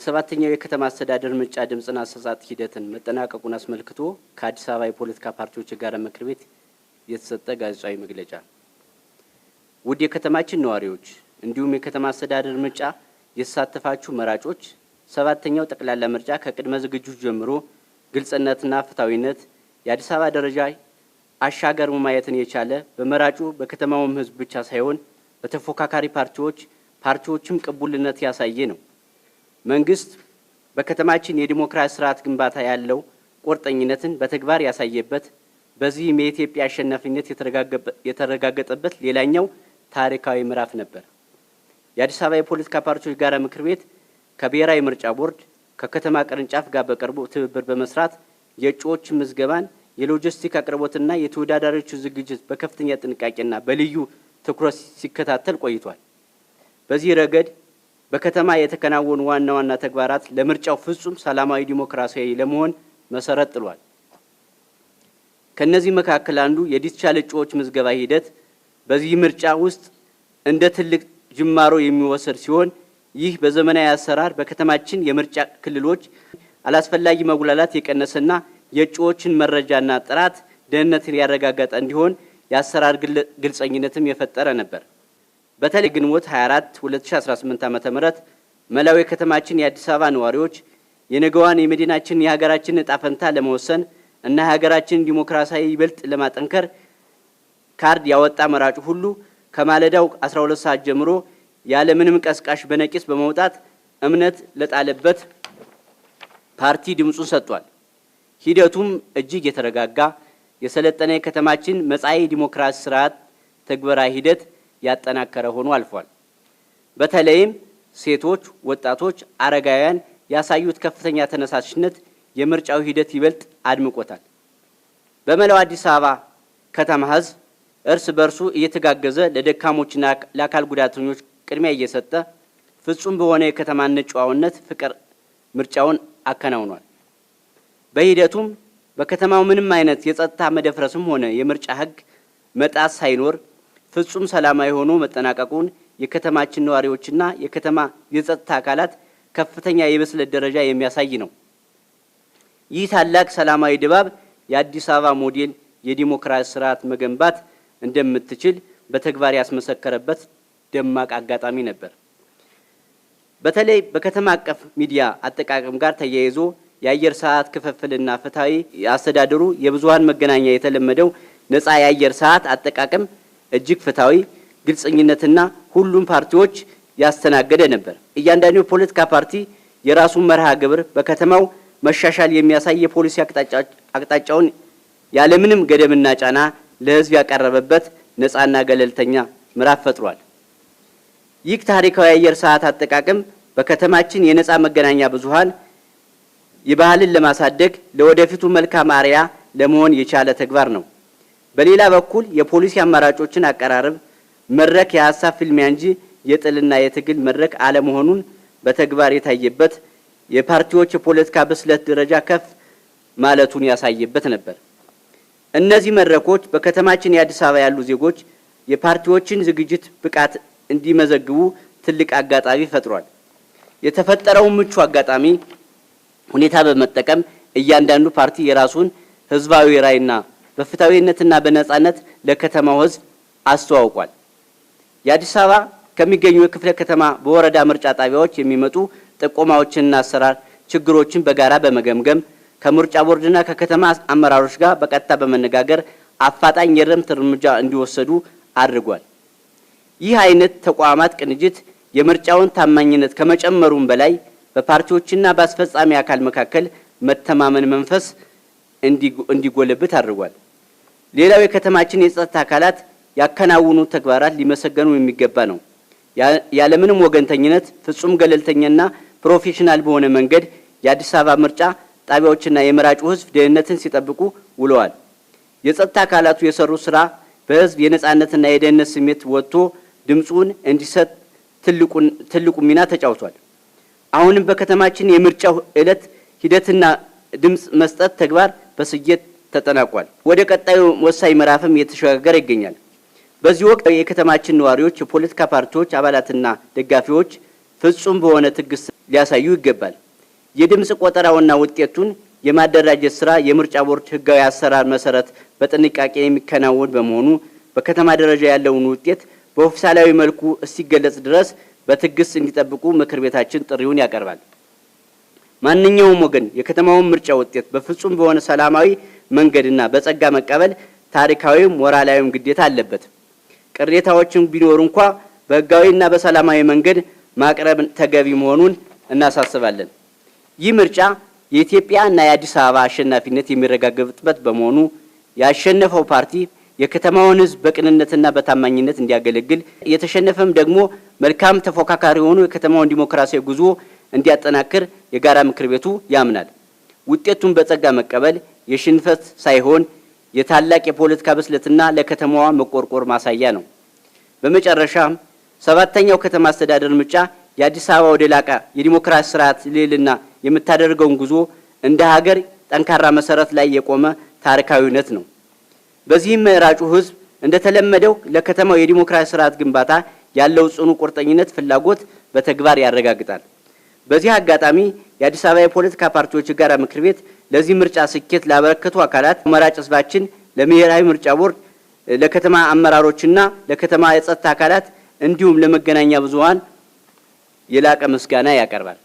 ሰባተኛው የከተማ አስተዳደር ምርጫ ድምጽና አሰጣጥ ሂደትን መጠናቀቁን አስመልክቶ ከአዲስ አበባ የፖለቲካ ፓርቲዎች ጋር ምክር ቤት የተሰጠ ጋዜጣዊ መግለጫ። ውድ የከተማችን ነዋሪዎች እንዲሁም የከተማ አስተዳደር ምርጫ የተሳተፋችሁ መራጮች ሰባተኛው ጠቅላላ ምርጫ ከቅድመ ዝግጅቱ ጀምሮ ግልጽነትና ፍትሃዊነት የአዲስ አበባ ደረጃ አሻገር ማየትን የቻለ በመራጩ በከተማውም ህዝብ ብቻ ሳይሆን በተፎካካሪ ፓርቲዎችም ቅቡልነት ያሳየ ነው። መንግስት በከተማችን የዲሞክራሲ ስርዓት ግንባታ ያለው ቁርጠኝነትን በተግባር ያሳየበት በዚህም የኢትዮጵያ አሸናፊነት የተረጋገጠበት ሌላኛው ታሪካዊ ምዕራፍ ነበር። የአዲስ አበባ የፖለቲካ ፓርቲዎች ጋር ምክር ቤት ከብሔራዊ ምርጫ ቦርድ ከከተማ ቅርንጫፍ ጋር በቅርቡ ትብብር በመስራት የእጩዎች ምዝገባን የሎጂስቲክ አቅርቦትና የተወዳዳሪዎች ዝግጅት በከፍተኛ ጥንቃቄና በልዩ ትኩረት ሲከታተል ቆይቷል። በዚህ ረገድ በከተማ የተከናወኑ ዋና ተግባራት ለምርጫው ፍጹም ሰላማዊ ዲሞክራሲያዊ ለመሆን መሰረት ጥሏል። ከነዚህ መካከል አንዱ የዲጂታል እጩዎች ምዝገባ ሂደት በዚህ ምርጫ ውስጥ እንደ ትልቅ ጅማሮ የሚወሰድ ሲሆን ይህ በዘመናዊ አሰራር በከተማችን የምርጫ ክልሎች አላስፈላጊ መጉላላት የቀነሰና የእጩዎችን መረጃና ጥራት ደህንነትን ያረጋገጠ እንዲሆን የአሰራር ግልጸኝነትም የፈጠረ ነበር። በተለይ ግንቦት 24 2018 ዓ.ም መላው የከተማችን የአዲስ አበባ ነዋሪዎች የነገዋን የመዲናችን የሀገራችን ዕጣ ፈንታ ለመወሰን እና የሀገራችን ዲሞክራሲያዊ ይበልጥ ለማጠንከር ካርድ ያወጣ መራጩ ሁሉ ከማለዳው 12 ሰዓት ጀምሮ ያለ ምንም ቀስቃሽ በነቂስ በመውጣት እምነት ለጣለበት ፓርቲ ድምጹን ሰጥቷል። ሂደቱም እጅግ የተረጋጋ የሰለጠነ የከተማችን መጻኢ ዲሞክራሲ ስርዓት ተግባራዊ ሂደት ያጠናከረ ሆኖ አልፏል። በተለይም ሴቶች፣ ወጣቶች፣ አረጋውያን ያሳዩት ከፍተኛ ተነሳሽነት የምርጫው ሂደት ይበልጥ አድምቆታል። በመላው አዲስ አበባ ከተማ ህዝብ እርስ በርሱ እየተጋገዘ ለደካሞችና ለአካል ጉዳተኞች ቅድሚያ እየሰጠ ፍጹም በሆነ የከተማነት ጨዋነት ፍቅር ምርጫውን አከናውኗል። በሂደቱም በከተማው ምንም አይነት የጸጥታ መደፍረስም ሆነ የምርጫ ህግ መጣስ ሳይኖር ፍጹም ሰላማዊ ሆኖ መጠናቀቁን የከተማችን ነዋሪዎችና የከተማ የጸጥታ አካላት ከፍተኛ የብስለት ደረጃ የሚያሳይ ነው። ይህ ታላቅ ሰላማዊ ድባብ የአዲስ አበባ ሞዴል የዲሞክራሲ ስርዓት መገንባት እንደምትችል በተግባር ያስመሰከረበት ደማቅ አጋጣሚ ነበር። በተለይ በከተማ አቀፍ ሚዲያ አጠቃቀም ጋር ተያይዞ የአየር ሰዓት ክፍፍልና ፍትሃዊ አስተዳደሩ የብዙሃን መገናኛ የተለመደው ነፃ የአየር ሰዓት አጠቃቀም እጅግ ፍትሃዊ ግልጽኝነትና ሁሉም ፓርቲዎች ያስተናገደ ነበር። እያንዳንዱ ፖለቲካ ፓርቲ የራሱን መርሃ ግብር በከተማው መሻሻል የሚያሳይ የፖሊሲ አቅጣጫውን ያለምንም ገደብና ጫና ለህዝብ ያቀረበበት ነፃና ገለልተኛ ምዕራፍ ፈጥሯል። ይህ ታሪካዊ የአየር ሰዓት አጠቃቀም በከተማችን የነፃ መገናኛ ብዙሃን የባህልን ለማሳደግ ለወደፊቱ መልካም አርአያ ለመሆን የቻለ ተግባር ነው። በሌላ በኩል የፖሊሲ አማራጮችን አቀራረብ መድረክ የሀሳብ ፍልሚያ እንጂ የጥልና የትግል መድረክ አለመሆኑን በተግባር የታየበት የፓርቲዎች የፖለቲካ ብስለት ደረጃ ከፍ ማለቱን ያሳየበት ነበር። እነዚህ መድረኮች በከተማችን የአዲስ አበባ ያሉ ዜጎች የፓርቲዎችን ዝግጅት ብቃት እንዲመዘግቡ ትልቅ አጋጣሚ ፈጥሯል። የተፈጠረው ምቹ አጋጣሚ ሁኔታ በመጠቀም እያንዳንዱ ፓርቲ የራሱን ህዝባዊ ራዕይና በፍትሃዊነትና በነፃነት ለከተማው ህዝብ አስተዋውቋል። የአዲስ አበባ ከሚገኙ የክፍለ ከተማ በወረዳ ምርጫ ጣቢያዎች የሚመጡ ጥቆማዎችንና አሰራር ችግሮችን በጋራ በመገምገም ከምርጫ ቦርድና ከከተማ አመራሮች ጋር በቀጥታ በመነጋገር አፋጣኝ የእርምት እርምጃ እንዲወሰዱ አድርጓል። ይህ አይነት ተቋማት ቅንጅት የምርጫውን ታማኝነት ከመጨመሩም በላይ በፓርቲዎችና በአስፈጻሚ አካል መካከል መተማመን መንፈስ እንዲጎለብት አድርጓል። ሌላው የከተማችን የጸጥታ አካላት ያከናወኑ ተግባራት ሊመሰገኑ የሚገባ ነው። ያለምንም ወገንተኝነት ፍጹም ገለልተኛና ፕሮፌሽናል በሆነ መንገድ የአዲስ አበባ ምርጫ ጣቢያዎችና የመራጩ ህዝብ ደህንነትን ሲጠብቁ ውለዋል። የጸጥታ አካላቱ የሰሩ ስራ በህዝብ የነፃነትና የደህንነት ስሜት ወጥቶ ድምጹን እንዲሰጥ ትልቁ ሚና ተጫውቷል። አሁንም በከተማችን የምርጫው ዕለት ሂደትና ድምጽ መስጠት ተግባር በስኬት ተጠናቋል። ወደ ቀጣዩ ወሳኝ ምዕራፍም እየተሸጋገረ ይገኛል። በዚህ ወቅት የከተማችን ነዋሪዎች፣ የፖለቲካ ፓርቲዎች አባላትና ደጋፊዎች ፍጹም በሆነ ትዕግስት ሊያሳዩ ይገባል። የድምጽ ቆጠራውና ውጤቱን የማደራጀት ስራ የምርጫ ቦርድ ህጋዊ አሰራር መሰረት በጥንቃቄ የሚከናወን በመሆኑ በከተማ ደረጃ ያለውን ውጤት በኦፊሳላዊ መልኩ እስኪገለጽ ድረስ በትዕግስት እንዲጠብቁ ምክር ቤታችን ጥሪውን ያቀርባል። ማንኛውም ወገን የከተማውን ምርጫ ውጤት በፍጹም በሆነ ሰላማዊ መንገድና በጸጋ መቀበል ታሪካዊም ሞራላዊም ግዴታ አለበት። ቅሬታዎችን ቢኖር እንኳ በህጋዊና በሰላማዊ መንገድ ማቅረብ ተገቢ መሆኑን እናሳስባለን። ይህ ምርጫ የኢትዮጵያና የአዲስ አበባ አሸናፊነት የሚረጋገጥበት በመሆኑ ያሸነፈው ፓርቲ የከተማውን ህዝብ በቅንነትና በታማኝነት እንዲያገለግል፣ የተሸነፈም ደግሞ መልካም ተፎካካሪ ሆኖ የከተማውን ዲሞክራሲያዊ ጉዞ እንዲያጠናክር የጋራ ምክር ቤቱ ያምናል። ውጤቱን በጸጋ መቀበል የሽንፈት ሳይሆን የታላቅ የፖለቲካ ብስለትና ለከተማዋ መቆርቆር ማሳያ ነው። በመጨረሻም ሰባተኛው ከተማ አስተዳደር ምርጫ የአዲስ አበባ ወደ ላቀ የዲሞክራሲ ስርዓት ልዕልና የምታደርገውን ጉዞ እንደ ሀገር ጠንካራ መሰረት ላይ የቆመ ታሪካዊነት ነው። በዚህም መራጩ ህዝብ እንደተለመደው ለከተማው የዲሞክራሲ ስርዓት ግንባታ ያለው ጽኑ ቁርጠኝነት ፍላጎት በተግባር ያረጋግጣል። በዚህ አጋጣሚ የአዲስ አበባ የፖለቲካ ፓርቲዎች የጋራ ምክር ቤት ለዚህ ምርጫ ስኬት ላበረከቱ አካላት መራጭ ህዝባችን፣ ለብሔራዊ ምርጫ ቦርድ፣ ለከተማ አመራሮችና ለከተማ የጸጥታ አካላት እንዲሁም ለመገናኛ ብዙሃን የላቀ ምስጋና ያቀርባል።